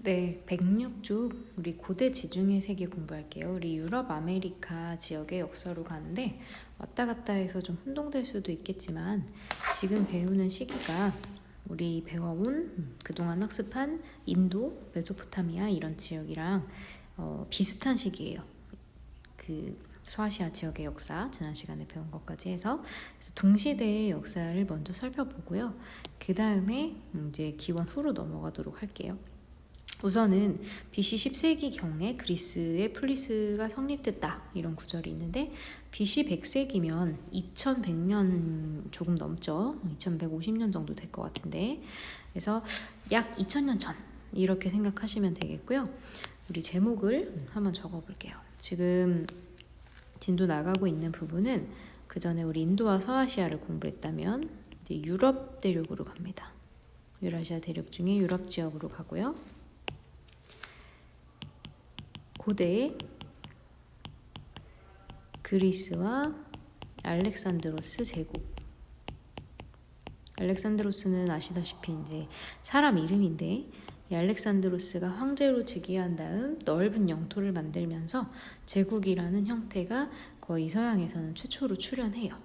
네, 106쪽 우리 고대 지중해 세계 공부할게요. 우리 유럽, 아메리카 지역의 역사로 가는데 왔다 갔다 해서 좀 혼동될 수도 있겠지만 지금 배우는 시기가 우리 배워온 그동안 학습한 인도, 메소포타미아 이런 지역이랑 비슷한 시기예요. 그 소아시아 지역의 역사, 지난 시간에 배운 것까지 해서 그래서 동시대의 역사를 먼저 살펴보고요. 그 다음에 이제 기원 후로 넘어가도록 할게요. 우선은 BC 10세기경에 그리스의 폴리스가 성립됐다 이런 구절이 있는데 BC 100세기면 2100년 조금 넘죠. 2150년 정도 될 것 같은데 그래서 약 2000년 전 이렇게 생각하시면 되겠고요. 우리 제목을 한번 적어볼게요. 지금 진도 나가고 있는 부분은 그 전에 우리 인도와 서아시아를 공부했다면 이제 유럽 대륙으로 갑니다. 유라시아 대륙 중에 유럽 지역으로 가고요. 고대 그리스와 알렉산드로스 제국. 알렉산드로스는 아시다시피 이제 사람 이름인데 이 알렉산드로스가 황제로 즉위한 다음 넓은 영토를 만들면서 제국이라는 형태가 거의 서양에서는 최초로 출현해요.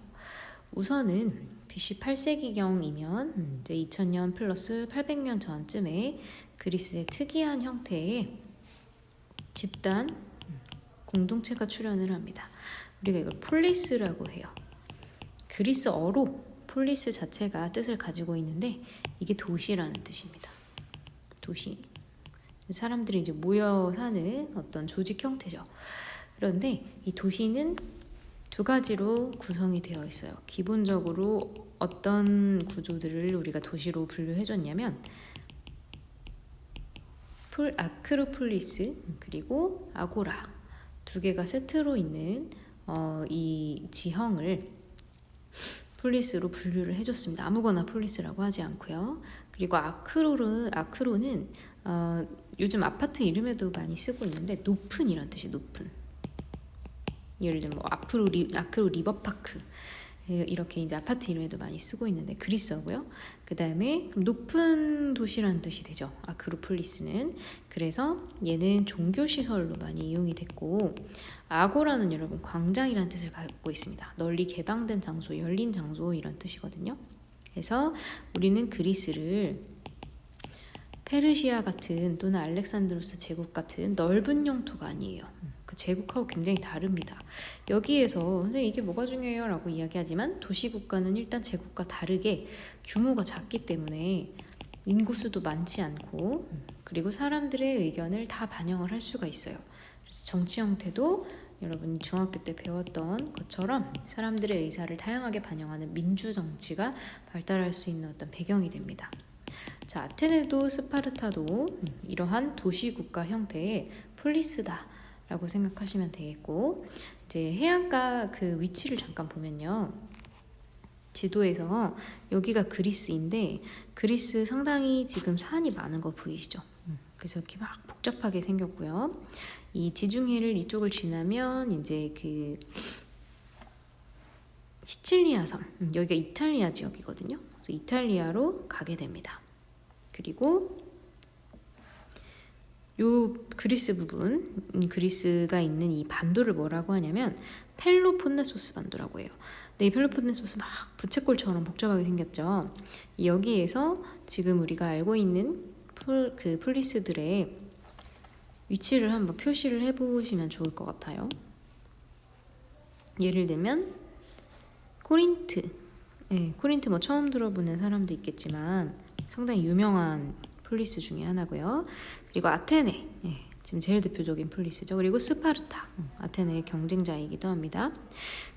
우선은 BC 8세기경이면 이제 2000년 플러스 800년 전쯤에 그리스의 특이한 형태의 집단 공동체가 출현을 합니다. 우리가 이걸 폴리스라고 해요. 그리스어로 폴리스 자체가 뜻을 가지고 있는데 이게 도시라는 뜻입니다. 도시. 사람들이 이제 모여 사는 어떤 조직 형태죠. 그런데 이 도시는 두 가지로 구성이 되어 있어요. 기본적으로 어떤 구조들을 우리가 도시로 분류해줬냐면 아크로폴리스 그리고 아고라 두 개가 세트로 있는 이 지형을 폴리스로 분류를 해줬습니다. 아무거나 폴리스라고 하지 않고요. 그리고 아크로는 요즘 아파트 이름에도 많이 쓰고 있는데 높은 이란 뜻이 높은. 예를 들면 뭐 아크로 리버파크 이렇게 이제 아파트 이름에도 많이 쓰고 있는데 그리스어고요. 그 다음에 높은 도시라는 뜻이 되죠. 아크로폴리스는. 그래서 얘는 종교시설로 많이 이용이 됐고 아고라는 여러분 광장이라는 뜻을 갖고 있습니다. 널리 개방된 장소, 열린 장소 이런 뜻이거든요. 그래서 우리는 그리스를 페르시아 같은 또는 알렉산드로스 제국 같은 넓은 영토가 아니에요. 그 제국하고 굉장히 다릅니다. 여기에서 선생님 이게 뭐가 중요해요? 라고 이야기하지만 도시국가는 일단 제국과 다르게 규모가 작기 때문에 인구수도 많지 않고 그리고 사람들의 의견을 다 반영을 할 수가 있어요. 그래서 정치 형태도 여러분이 중학교 때 배웠던 것처럼 사람들의 의사를 다양하게 반영하는 민주정치가 발달할 수 있는 어떤 배경이 됩니다. 자, 아테네도 스파르타도 이러한 도시국가 형태의 폴리스다 라고 생각하시면 되겠고 이제 해안가 그 위치를 잠깐 보면요. 지도에서 여기가 그리스인데 그리스 상당히 지금 산이 많은 거 보이시죠? 그래서 이렇게 막 복잡하게 생겼고요. 이 지중해를 이쪽을 지나면 이제 그 시칠리아 섬, 여기가 이탈리아 지역이거든요. 그래서 이탈리아로 가게 됩니다. 그리고 요 그리스 부분, 그리스가 있는 이 반도를 뭐라고 하냐면 펠로폰네소스 반도라고 해요. 근데 이 펠로폰네소스 막 부채꼴처럼 복잡하게 생겼죠. 여기에서 지금 우리가 알고 있는 그 폴리스들의 위치를 한번 표시를 해보시면 좋을 것 같아요. 예를 들면 코린트, 코린트 뭐 처음 들어보는 사람도 있겠지만 상당히 유명한 폴리스 중에 하나고요. 그리고 아테네, 지금 제일 대표적인 폴리스죠. 그리고 스파르타, 아테네의 경쟁자이기도 합니다.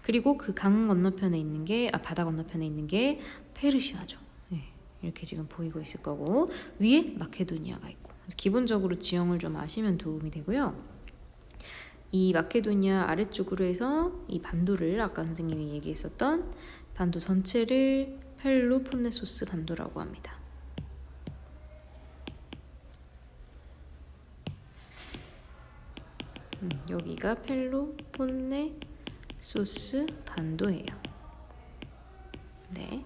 그리고 그 강 건너편에 있는 게, 바다 건너편에 있는 게 페르시아죠. 이렇게 지금 보이고 있을 거고 위에 마케도니아가 있고 기본적으로 지형을 좀 아시면 도움이 되고요. 이 마케도니아 아래쪽으로 해서 이 반도를 아까 선생님이 얘기했었던 반도 전체를 펠로폰네소스 반도라고 합니다. 여기가 펠로폰네소스 반도예요. 네.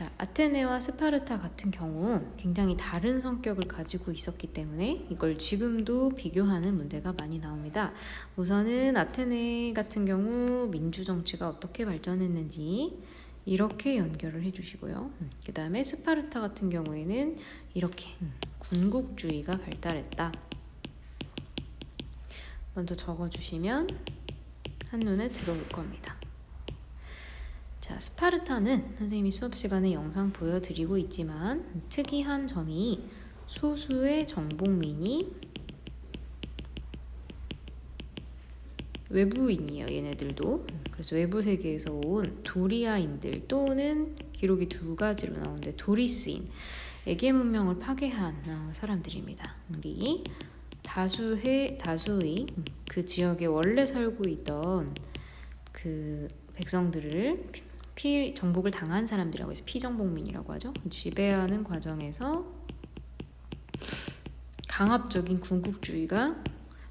자, 자, 아테네와 스파르타 같은 경우 굉장히 다른 성격을 가지고 있었기 때문에 이걸 지금도 비교하는 문제가 많이 나옵니다. 우선은 아테네 같은 경우 민주정치가 어떻게 발전했는지 이렇게 연결을 해주시고요. 그 다음에 스파르타 같은 경우에는 이렇게 군국주의가 발달했다. 먼저 적어주시면 한눈에 들어올 겁니다. 자, 스파르타는 선생님이 수업 시간에 영상 보여드리고 있지만 특이한 점이 소수의 정복민이 외부인이에요. 얘네들도. 그래서 외부 세계에서 온 도리아인들 또는 기록이 두 가지로 나오는데 도리스인, 에게 문명을 파괴한 사람들입니다. 우리 다수의 그 지역에 원래 살고 있던 그 백성들을 정복을 당한 사람들이라고 해서 피정복민이라고 하죠. 지배하는 과정에서 강압적인 군국주의가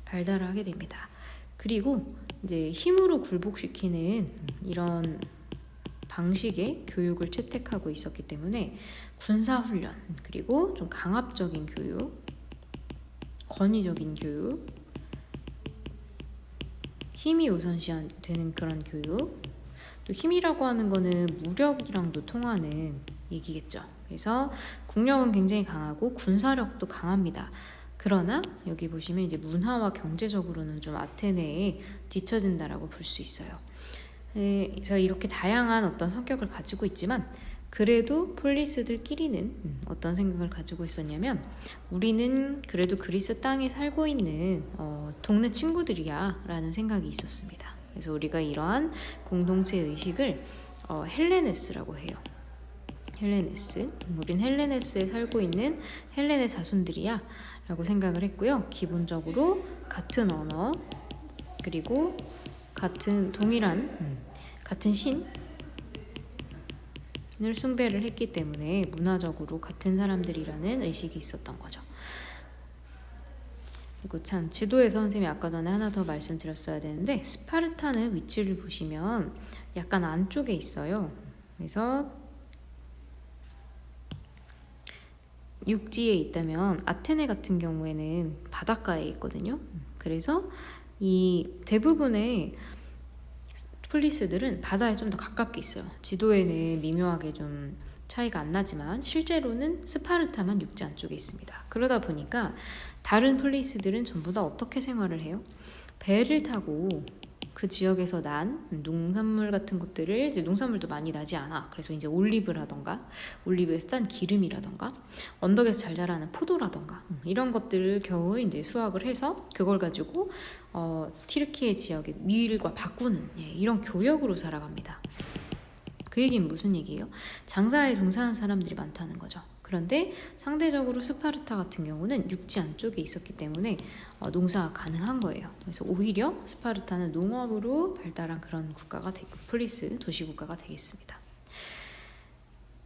발달을 하게 됩니다. 그리고 이제 힘으로 굴복시키는 이런 방식의 교육을 채택하고 있었기 때문에 군사훈련, 그리고 좀 강압적인 교육, 권위적인 교육, 힘이 우선시되는 그런 교육, 또 힘이라고 하는 거는 무력이랑도 통하는 얘기겠죠. 그래서 국력은 굉장히 강하고 군사력도 강합니다. 그러나 여기 보시면 이제 문화와 경제적으로는 좀 아테네에 뒤처진다라고 볼 수 있어요. 그래서 이렇게 다양한 어떤 성격을 가지고 있지만 그래도 폴리스들끼리는 어떤 생각을 가지고 있었냐면 우리는 그래도 그리스 땅에 살고 있는 동네 친구들이야 라는 생각이 있었습니다. 그래서 우리가 이러한 공동체 의식을 헬레네스라고 해요. 헬레네스, 우린 헬레네스에 살고 있는 헬렌의 자손들이야 라고 생각을 했고요. 기본적으로 같은 언어, 그리고 같은 신을 숭배를 했기 때문에 문화적으로 같은 사람들이라는 의식이 있었던 거죠. 그리고 참 지도에서 선생님이 아까 전에 하나 더 말씀드렸어야 되는데 스파르타는 위치를 보시면 약간 안쪽에 있어요. 그래서 육지에 있다면 아테네 같은 경우에는 바닷가에 있거든요. 그래서 이 대부분의 폴리스들은 바다에 좀 더 가깝게 있어요. 지도에는 미묘하게 좀 차이가 안 나지만 실제로는 스파르타만 육지 안쪽에 있습니다. 그러다 보니까 다른 폴리스들은 전부 다 어떻게 생활을 해요? 배를 타고 그 지역에서 난 농산물 같은 것들을, 이제 농산물도 많이 나지 않아. 그래서 이제 올리브에서 짠 기름이라던가 언덕에서 잘 자라는 포도라던가 이런 것들을 겨우 이제 수확을 해서 그걸 가지고 튀르키예 지역의 밀과 바꾸는 이런 교역으로 살아갑니다. 그 얘기는 무슨 얘기예요? 장사에 종사하는 사람들이 많다는 거죠. 그런데 상대적으로 스파르타 같은 경우는 육지 안쪽에 있었기 때문에 농사가 가능한 거예요. 그래서 오히려 스파르타는 농업으로 발달한 그런 국가가 폴리스 도시 국가가 되겠습니다.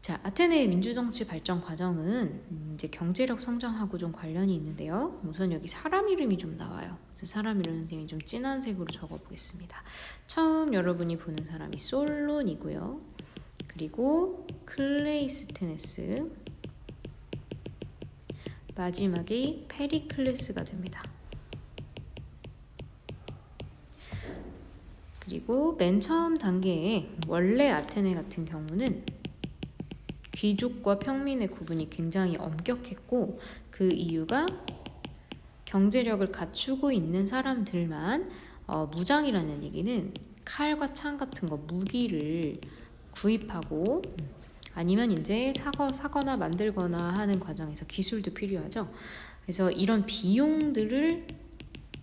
자, 아테네의 민주정치 발전 과정은 이제 경제력 성장하고 좀 관련이 있는데요. 우선 여기 사람 이름이 좀 나와요. 그래서 사람 이름 선생님이 좀 진한 색으로 적어보겠습니다. 처음 여러분이 보는 사람이 솔론이고요. 그리고 클레이스테네스, 마지막이 페리클레스가 됩니다. 그리고 맨 처음 단계에 원래 아테네 같은 경우는 귀족과 평민의 구분이 굉장히 엄격했고 그 이유가 경제력을 갖추고 있는 사람들만 무장이라는 얘기는 칼과 창 같은 거 무기를 구입하고 아니면 이제 사거나 만들거나 하는 과정에서 기술도 필요하죠. 그래서 이런 비용들을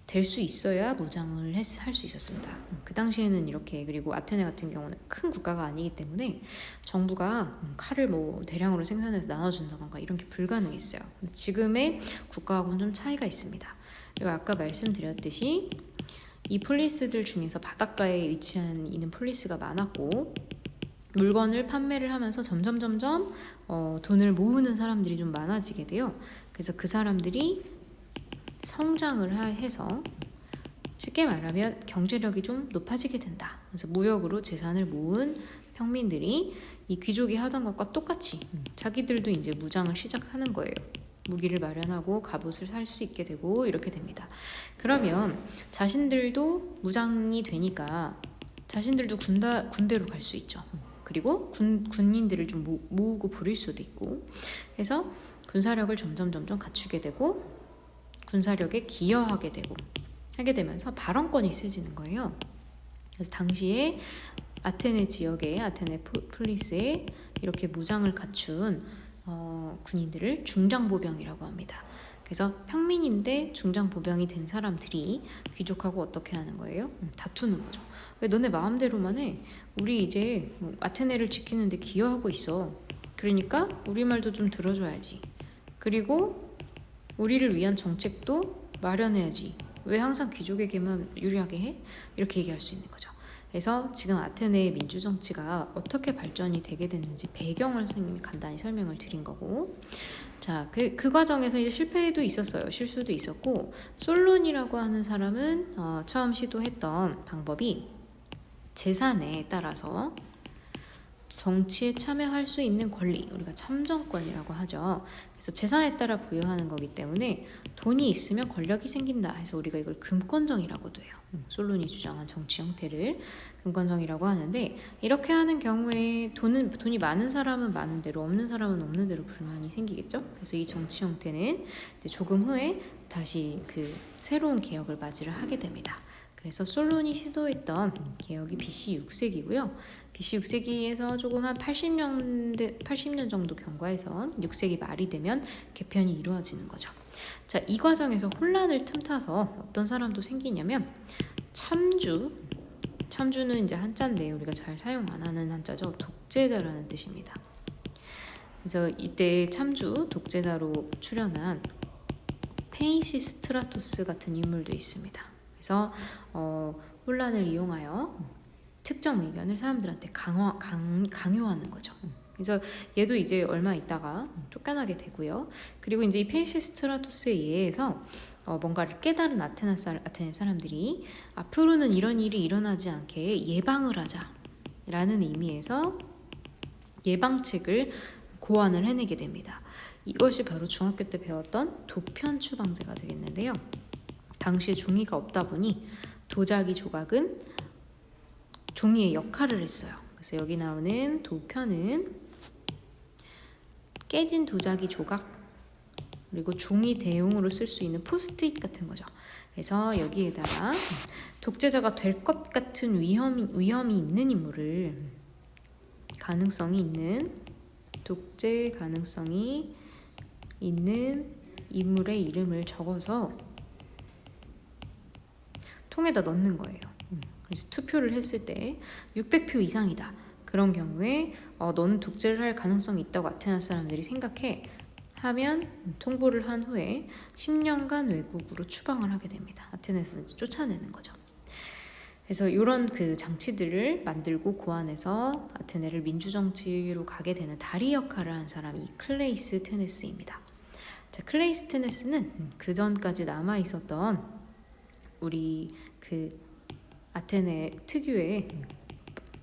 될 수 있어야 무장을 할 수 있었습니다. 그 당시에는 이렇게, 그리고 아테네 같은 경우는 큰 국가가 아니기 때문에 정부가 칼을 뭐 대량으로 생산해서 나눠준다던가 이런 게 불가능했어요. 지금의 국가하고는 좀 차이가 있습니다. 그리고 아까 말씀드렸듯이 이 폴리스들 중에서 바닷가에 위치한 있는 폴리스가 많았고 물건을 판매를 하면서 점점 돈을 모으는 사람들이 좀 많아지게 돼요. 그래서 그 사람들이 성장을 해서 쉽게 말하면 경제력이 좀 높아지게 된다. 그래서 무역으로 재산을 모은 평민들이 이 귀족이 하던 것과 똑같이 자기들도 이제 무장을 시작하는 거예요. 무기를 마련하고 갑옷을 살 수 있게 되고 이렇게 됩니다. 그러면 자신들도 무장이 되니까 자신들도 군대로 갈 수 있죠. 그리고 군인들을 좀 모으고 부릴 수도 있고 해서 군사력을 점점 갖추게 되고 군사력에 기여하게 되고 하게 되면서 발언권이 세지는 거예요. 그래서 당시에 아테네 지역에 아테네 폴리스에 이렇게 무장을 갖춘 군인들을 중장보병이라고 합니다. 그래서 평민인데 중장보병이 된 사람들이 귀족하고 어떻게 하는 거예요? 다투는 거죠. 왜 너네 마음대로만 해? 우리 이제 아테네를 지키는데 기여하고 있어. 그러니까 우리 말도 좀 들어줘야지. 그리고 우리를 위한 정책도 마련해야지. 왜 항상 귀족에게만 유리하게 해? 이렇게 얘기할 수 있는 거죠. 그래서 지금 아테네의 민주정치가 어떻게 발전이 되게 됐는지 배경을 선생님이 간단히 설명을 드린 거고, 자, 그 과정에서 이제 실패도 있었어요. 실수도 있었고, 솔론이라고 하는 사람은 처음 시도했던 방법이 재산에 따라서 정치에 참여할 수 있는 권리, 우리가 참정권이라고 하죠. 그래서 재산에 따라 부여하는 거기 때문에 돈이 있으면 권력이 생긴다 해서 우리가 이걸 금권정이라고도 해요. 솔론이 주장한 정치 형태를 금권정이라고 하는데, 이렇게 하는 경우에 돈이 많은 사람은 많은 대로, 없는 사람은 없는 대로 불만이 생기겠죠. 그래서 이 정치 형태는 이제 조금 후에 다시 그 새로운 개혁을 맞이를 하게 됩니다. 그래서 솔론이 시도했던 개혁이 BC 6세기고요. BC 6세기에서 조금 한 80년 정도 경과해서 6세기 말이 되면 개편이 이루어지는 거죠. 자, 이 과정에서 혼란을 틈타서 어떤 사람도 생기냐면 참주는 이제 한자인데 우리가 잘 사용 안 하는 한자죠. 독재자라는 뜻입니다. 그래서 이때 참주 독재자로 출연한 페이시스트라토스 같은 인물도 있습니다. 그래서 혼란을 이용하여 특정 의견을 사람들한테 강요하는 거죠. 그래서 얘도 이제 얼마 있다가 쫓겨나게 되고요. 그리고 이제 이 페이시스트라토스에 의해서 뭔가를 깨달은 아테네 사람들이 앞으로는 이런 일이 일어나지 않게 예방을 하자라는 의미에서 예방책을 고안을 해내게 됩니다. 이것이 바로 중학교 때 배웠던 도편 추방제가 되겠는데요. 당시에 종이가 없다 보니 도자기 조각은 종이의 역할을 했어요. 그래서 여기 나오는 도편은 깨진 도자기 조각 그리고 종이 대용으로 쓸 수 있는 포스트잇 같은 거죠. 그래서 여기에다가 독재자가 될 것 같은 위험이 있는 인물을 독재 가능성이 있는 인물의 이름을 적어서 통에다 넣는 거예요. 그래서 투표를 했을 때 600표 이상이다. 그런 경우에 너는 독재를 할 가능성이 있다고 아테네 사람들이 생각해 하면 통보를 한 후에 10년간 외국으로 추방을 하게 됩니다. 아테네에서 쫓아내는 거죠. 그래서 이런 그 장치들을 만들고 고안해서 아테네를 민주정치로 가게 되는 다리 역할을 한 사람이 클레이스테네스입니다. 자, 클레이스테네스는 그 전까지 남아 있었던 우리 그 아테네 특유의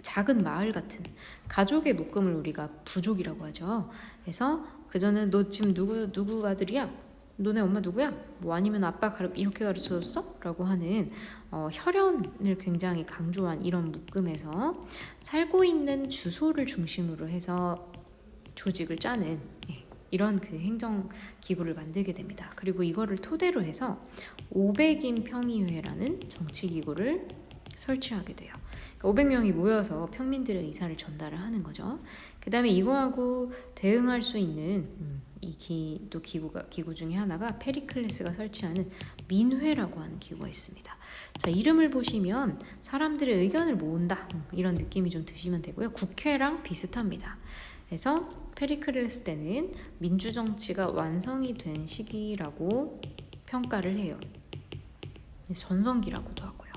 작은 마을 같은 가족의 묶음을 우리가 부족이라고 하죠. 그래서 그전에 너 지금 누구 아들이야? 너네 엄마 누구야? 뭐 아니면 아빠 이렇게 가르쳐줬어? 라고 하는 혈연을 굉장히 강조한 이런 묶음에서 살고 있는 주소를 중심으로 해서 조직을 짜는 이런 그 행정기구를 만들게 됩니다. 그리고 이거를 토대로 해서 500인 평의회라는 정치기구를 설치하게 돼요. 그러니까 500명이 모여서 평민들의 의사를 전달을 하는 거죠. 그 다음에 이거하고 대응할 수 있는 기구 중에 하나가 페리클레스가 설치하는 민회라고 하는 기구가 있습니다. 자, 이름을 보시면 사람들의 의견을 모은다 이런 느낌이 좀 드시면 되고요. 국회랑 비슷합니다. 그래서 페리클레스 때는 민주정치가 완성이 된 시기라고 평가를 해요. 전성기라고도 하고요.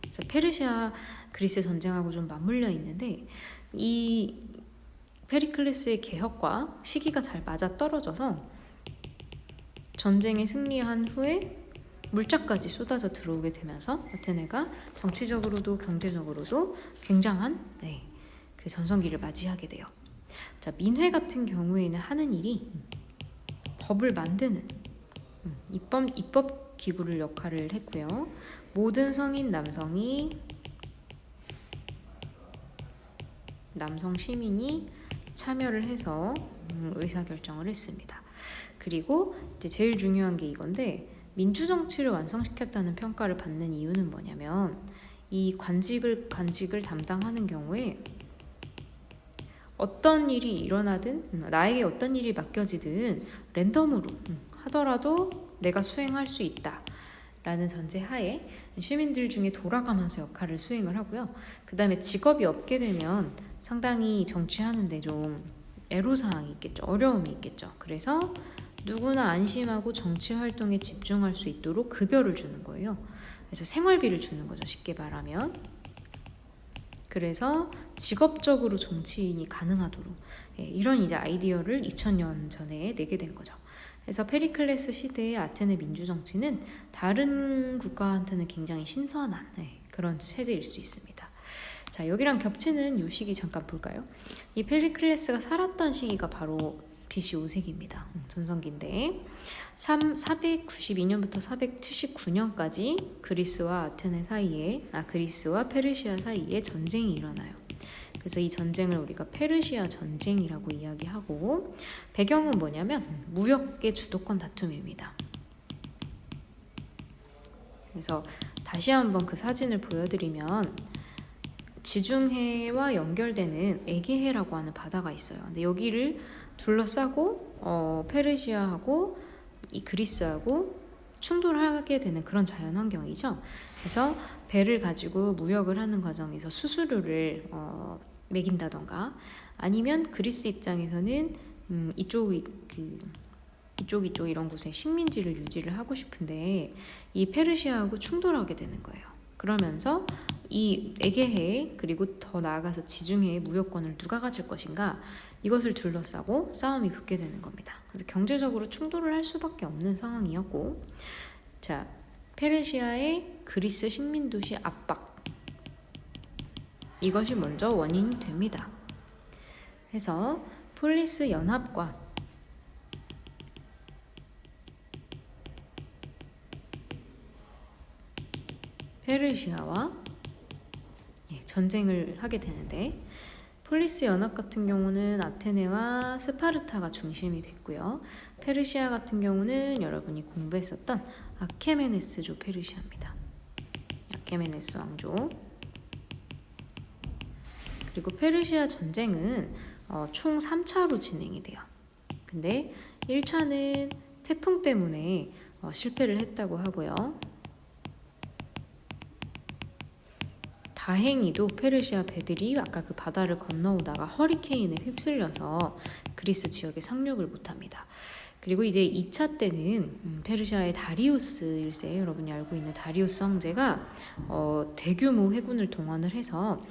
그래서 페르시아 그리스 전쟁하고 좀 맞물려 있는데 이 페리클레스의 개혁과 시기가 잘 맞아 떨어져서 전쟁에 승리한 후에 물자까지 쏟아져 들어오게 되면서 아테네가 정치적으로도 경제적으로도 굉장한 그 그 전성기를 맞이하게 돼요. 자, 민회 같은 경우에는 하는 일이 법을 만드는 입법 기구를 역할을 했고요. 모든 성인 남성 시민이 참여를 해서 의사결정을 했습니다. 그리고 이제 제일 중요한 게 이건데, 민주정치를 완성시켰다는 평가를 받는 이유는 뭐냐면, 이 관직을 담당하는 경우에 어떤 일이 일어나든, 나에게 어떤 일이 맡겨지든 랜덤으로 하더라도 내가 수행할 수 있다 라는 전제하에 시민들 중에 돌아가면서 역할을 수행을 하고요. 그 다음에 직업이 없게 되면 상당히 정치하는데 좀 애로사항이 있겠죠. 어려움이 있겠죠. 그래서 누구나 안심하고 정치 활동에 집중할 수 있도록 급여를 주는 거예요. 그래서 생활비를 주는 거죠. 쉽게 말하면. 그래서 직업적으로 정치인이 가능하도록 이런 이제 아이디어를 2000년 전에 내게 된 거죠. 그래서 페리클레스 시대의 아테네 민주정치는 다른 국가한테는 굉장히 신선한 그런 체제일 수 있습니다. 자, 여기랑 겹치는 이 시기 잠깐 볼까요? 이 페리클레스가 살았던 시기가 바로 BC 5세기입니다. 전성기인데 492년부터 479년까지 그리스와 페르시아 사이에 전쟁이 일어나요. 그래서 이 전쟁을 우리가 페르시아 전쟁이라고 이야기하고, 배경은 뭐냐면 무역의 주도권 다툼입니다. 그래서 다시 한번 그 사진을 보여드리면, 지중해와 연결되는 에게해라고 하는 바다가 있어요. 근데 여기를 둘러싸고 페르시아하고 이 그리스하고 충돌하게 되는 그런 자연 환경이죠. 그래서 배를 가지고 무역을 하는 과정에서 수수료를 매긴다던가, 아니면 그리스 입장에서는 이쪽 이런 곳에 식민지를 유지를 하고 싶은데 이 페르시아하고 충돌하게 되는 거예요. 그러면서 이 에게해 그리고 더 나아가서 지중해의 무역권을 누가 가질 것인가, 이것을 둘러싸고 싸움이 붙게 되는 겁니다. 그래서 경제적으로 충돌을 할 수밖에 없는 상황이었고, 자, 페르시아의 그리스 식민도시 압박, 이것이 먼저 원인이 됩니다. 그래서 폴리스 연합과 페르시아와 전쟁을 하게 되는데, 폴리스 연합 같은 경우는 아테네와 스파르타가 중심이 됐고요. 페르시아 같은 경우는 여러분이 공부했었던 아케메네스조 페르시아입니다. 아케메네스 왕조. 그리고 페르시아 전쟁은 총 3차로 진행이 돼요. 근데 1차는 태풍 때문에 실패를 했다고 하고요. 다행히도 페르시아 배들이 아까 그 바다를 건너오다가 허리케인에 휩쓸려서 그리스 지역에 상륙을 못합니다. 그리고 이제 2차 때는 페르시아의 다리우스 1세, 여러분이 알고 있는 다리우스 황제가 대규모 해군을 동원을 해서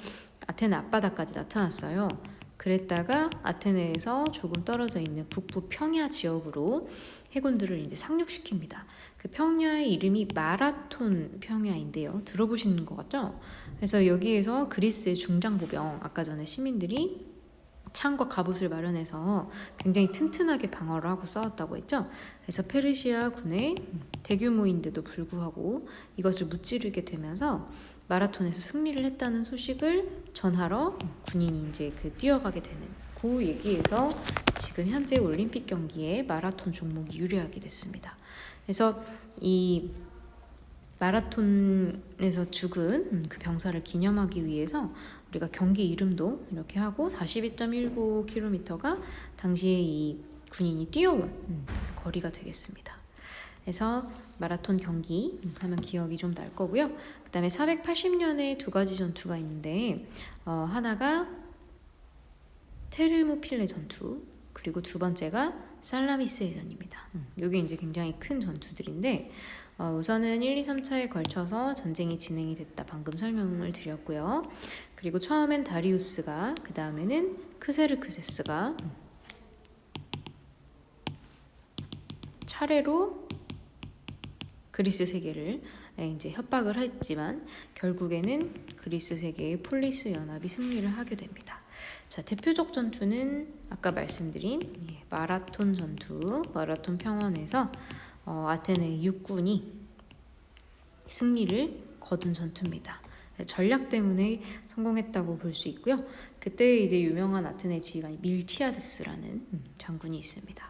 아테네 앞바다까지 나타났어요. 그랬다가 아테네에서 조금 떨어져 있는 북부 평야 지역으로 해군들을 이제 상륙시킵니다. 그 평야의 이름이 마라톤 평야인데요. 들어보시는 것 같죠? 그래서 여기에서 그리스의 중장보병, 아까 전에 시민들이 창과 갑옷을 마련해서 굉장히 튼튼하게 방어를 하고 싸웠다고 했죠. 그래서 페르시아 군의 대규모인데도 불구하고 이것을 무찌르게 되면서 마라톤에서 승리를 했다는 소식을 전하러 군인이 이제 뛰어가게 되는 그 얘기에서 지금 현재 올림픽 경기에 마라톤 종목이 유리하게 됐습니다. 그래서 이 마라톤에서 죽은 그 병사를 기념하기 위해서 우리가 경기 이름도 이렇게 하고, 42.19km가 당시에 이 군인이 뛰어온 거리가 되겠습니다. 그래서 마라톤 경기 하면 기억이 좀 날 거고요. 그 다음에 480년에 두 가지 전투가 있는데, 하나가 테르모필레 전투, 그리고 두 번째가 살라미스 해전입니다. 이게 이제 굉장히 큰 전투들인데, 우선은 1, 2, 3차에 걸쳐서 전쟁이 진행이 됐다, 방금 설명을 드렸고요. 그리고 처음엔 다리우스가, 그 다음에는 크세르크세스가 차례로 그리스 세계를 이제 협박을 했지만 결국에는 그리스 세계의 폴리스 연합이 승리를 하게 됩니다. 자, 대표적 전투는 아까 말씀드린 마라톤 전투, 마라톤 평원에서 아테네 육군이 승리를 거둔 전투입니다. 전략 때문에 성공했다고 볼 수 있고요. 그때 이제 유명한 아테네 지휘관이 밀티아데스라는 장군이 있습니다.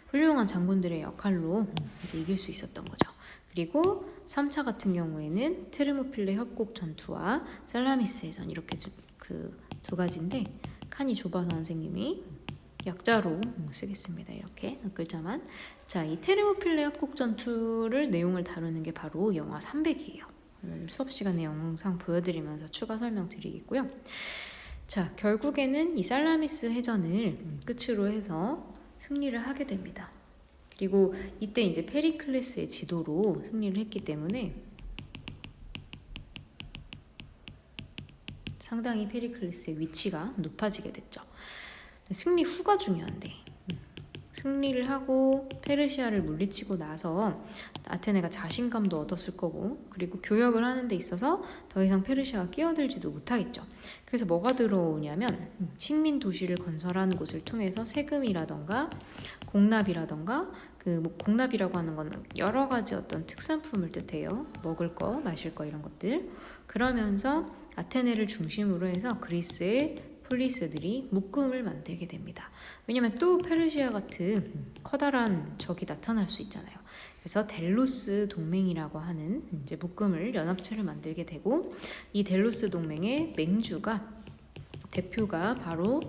훌륭한 장군들의 역할로 이제 이길 수 있었던 거죠. 그리고 3차 같은 경우에는 테르모필레 협곡 전투와 살라미스의 전, 이렇게 그 두 가지인데 칸이 좁아서 선생님이 약자로 쓰겠습니다. 이렇게 글자만. 자, 이 테르모필레 협곡 전투를 내용을 다루는 게 바로 영화 300이에요. 수업 시간에 영상 보여드리면서 추가 설명드리겠고요. 자, 결국에는 이 살라미스 해전을 끝으로 해서 승리를 하게 됩니다. 그리고 이때 이제 페리클레스의 지도로 승리를 했기 때문에 상당히 페리클레스의 위치가 높아지게 됐죠. 승리 후가 중요한데, 승리를 하고 페르시아를 물리치고 나서 아테네가 자신감도 얻었을 거고, 그리고 교역을 하는 데 있어서 더 이상 페르시아가 끼어들지도 못하겠죠. 그래서 뭐가 들어오냐면 식민 도시를 건설하는 곳을 통해서 세금이라던가 공납이라던가, 공납이라고 하는 건 여러 가지 어떤 특산품을 뜻해요. 먹을 거, 마실 거 이런 것들. 그러면서 아테네를 중심으로 해서 그리스의 폴리스들이 묶음을 만들게 됩니다. 왜냐면 또 페르시아 같은 커다란 적이 나타날 수 있잖아요. 그래서 델로스 동맹이라고 하는 이제 묶음을, 연합체를 만들게 되고, 이 델로스 동맹의 맹주가, 대표가 바로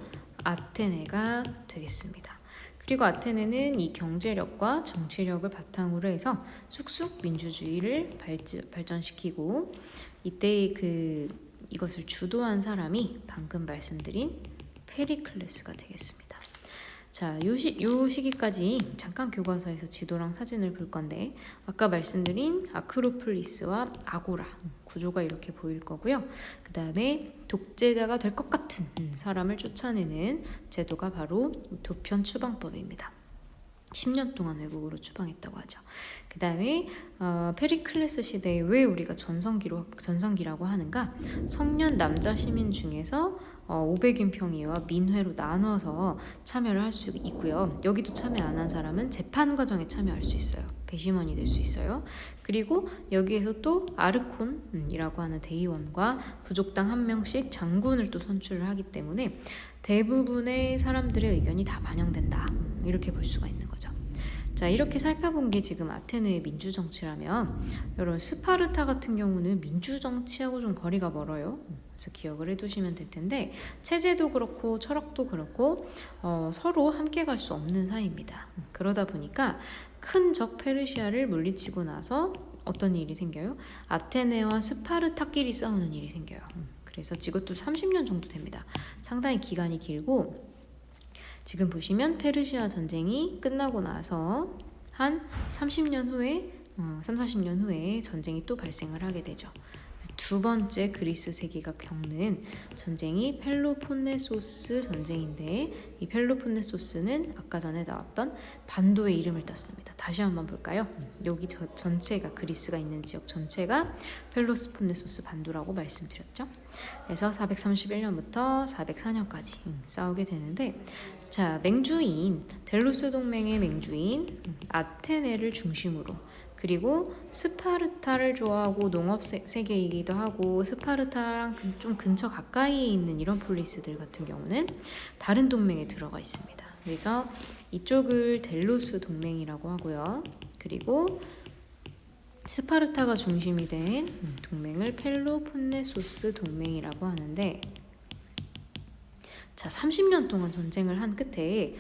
아테네가 되겠습니다. 그리고 아테네는 이 경제력과 정치력을 바탕으로 해서 쑥쑥 민주주의를 발전시키고, 이때 이것을 주도한 사람이 방금 말씀드린 페리클레스가 되겠습니다. 자, 요 시기까지 잠깐 교과서에서 지도랑 사진을 볼 건데, 아까 말씀드린 아크로폴리스와 아고라 구조가 이렇게 보일 거고요. 그 다음에 독재자가 될 것 같은 사람을 쫓아내는 제도가 바로 도편 추방법입니다. 10년 동안 외국으로 추방했다고 하죠. 그 다음에 페리클레스 시대에 왜 우리가 전성기라고 하는가? 성년 남자 시민 중에서 500인 평의와 민회로 나눠서 참여를 할 수 있고요. 여기도 참여 안 한 사람은 재판 과정에 참여할 수 있어요. 배심원이 될 수 있어요. 그리고 여기에서 또 아르콘이라고 하는 대의원과 부족당 한 명씩 장군을 또 선출을 하기 때문에 대부분의 사람들의 의견이 다 반영된다. 이렇게 볼 수가 있는 거죠. 자, 이렇게 살펴본 게 지금 아테네의 민주정치라면, 여러분 스파르타 같은 경우는 민주정치하고 좀 거리가 멀어요. 그래서 기억을 해두시면 될 텐데, 체제도 그렇고 철학도 그렇고 서로 함께 갈 수 없는 사이입니다. 그러다 보니까 큰 적 페르시아를 물리치고 나서 어떤 일이 생겨요? 아테네와 스파르타끼리 싸우는 일이 생겨요. 그래서 이것도 30년 정도 됩니다. 상당히 기간이 길고, 지금 보시면 페르시아 전쟁이 끝나고 나서 한 30년 후에 40년 후에 전쟁이 또 발생을 하게 되죠. 두 번째 그리스 세계가 겪는 전쟁이 펠로폰네소스 전쟁인데, 이 펠로폰네소스는 아까 전에 나왔던 반도의 이름을 땄습니다. 다시 한번 볼까요? 여기 전체가, 그리스가 있는 지역 전체가 펠로폰네소스 반도라고 말씀드렸죠. 그래서 431년부터 404년까지 싸우게 되는데, 자, 맹주인 델로스 동맹의 맹주인 아테네를 중심으로, 그리고 스파르타를 좋아하고 농업 세계이기도 하고 스파르타랑 좀 근처 가까이에 있는 이런 폴리스들 같은 경우는 다른 동맹에 들어가 있습니다. 그래서 이쪽을 델로스 동맹이라고 하고요. 그리고 스파르타가 중심이 된 동맹을 펠로폰네소스 동맹이라고 하는데, 자, 30년 동안 전쟁을 한 끝에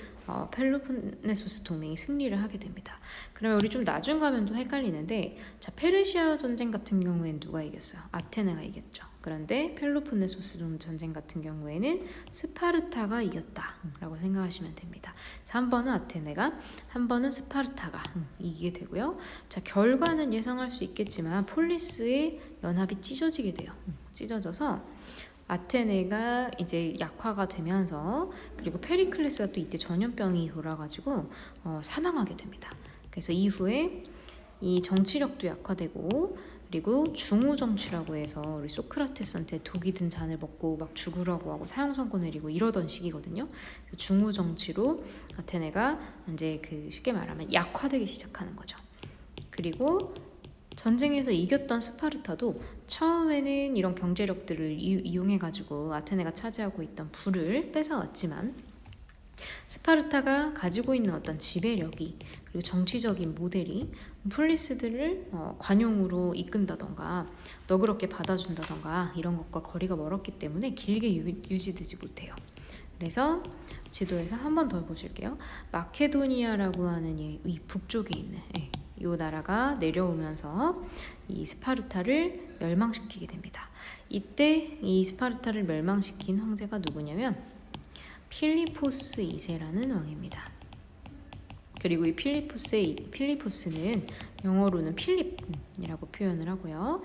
펠로폰네소스 동맹이 승리를 하게 됩니다. 그러면 우리 좀 나중 가면 또 헷갈리는데, 자, 페르시아 전쟁 같은 경우에는 누가 이겼어요? 아테네가 이겼죠. 그런데 펠로폰네소스 전쟁 같은 경우에는 스파르타가 이겼다라고 생각하시면 됩니다. 그래서 한 번은 아테네가, 한 번은 스파르타가 이기게 되고요. 자, 결과는 예상할 수 있겠지만 폴리스의 연합이 찢어지게 돼요. 찢어져서 아테네가 이제 약화가 되면서, 그리고 페리클레스가 또 이때 전염병이 돌아가지고 사망하게 됩니다. 그래서 이후에 이 정치력도 약화되고, 그리고 중우정치라고 해서 우리 소크라테스한테 독이 든 잔을 먹고 막 죽으라고 하고 사형선고 내리고 이러던 시기거든요. 중우정치로 아테네가 이제 그 쉽게 말하면 약화되기 시작하는 거죠. 그리고 전쟁에서 이겼던 스파르타도 처음에는 이런 경제력들을 이용해가지고 아테네가 차지하고 있던 부를 뺏어왔지만 스파르타가 가지고 있는 어떤 지배력이 그리고 정치적인 모델이 플리스들을 관용으로 이끈다던가 너그럽게 받아준다던가 이런 것과 거리가 멀었기 때문에 길게 유지되지 못해요. 그래서 지도에서 한 번 더 보실게요. 마케도니아라고 하는 이 북쪽에 있는 이 나라가 내려오면서 이 스파르타를 멸망시키게 됩니다. 이때 이 스파르타를 멸망시킨 황제가 누구냐면 필리포스 2세라는 왕입니다. 그리고 이 필리포스는 영어로는 필립이라고 표현을 하고요.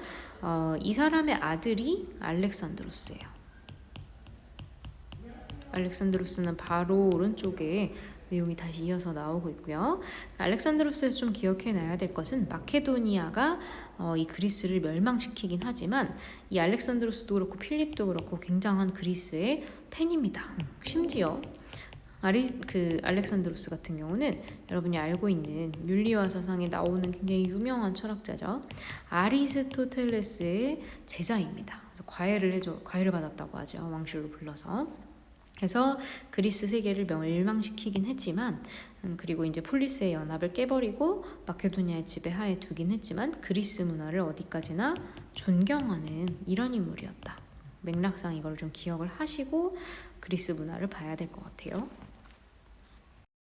이 사람의 아들이 알렉산드로스예요. 알렉산드로스는 바로 오른쪽에 내용이 다시 이어서 나오고 있고요. 알렉산드로스에서 좀 기억해놔야 될 것은 마케도니아가 이 그리스를 멸망시키긴 하지만 이 알렉산드로스도 그렇고 필립도 그렇고 굉장한 그리스의 팬입니다. 심지어 알렉산드로스 같은 경우는 여러분이 알고 있는 윤리와 사상에 나오는 굉장히 유명한 철학자죠. 아리스토텔레스의 제자입니다. 그래서 과외를 받았다고 하죠. 왕실로 불러서. 그래서 그리스 세계를 멸망시키긴 했지만 그리고 이제 폴리스의 연합을 깨버리고 마케도니아의 지배하에 두긴 했지만 그리스 문화를 어디까지나 존경하는 이런 인물이었다. 맥락상 이걸 좀 기억을 하시고 그리스 문화를 봐야 될 것 같아요.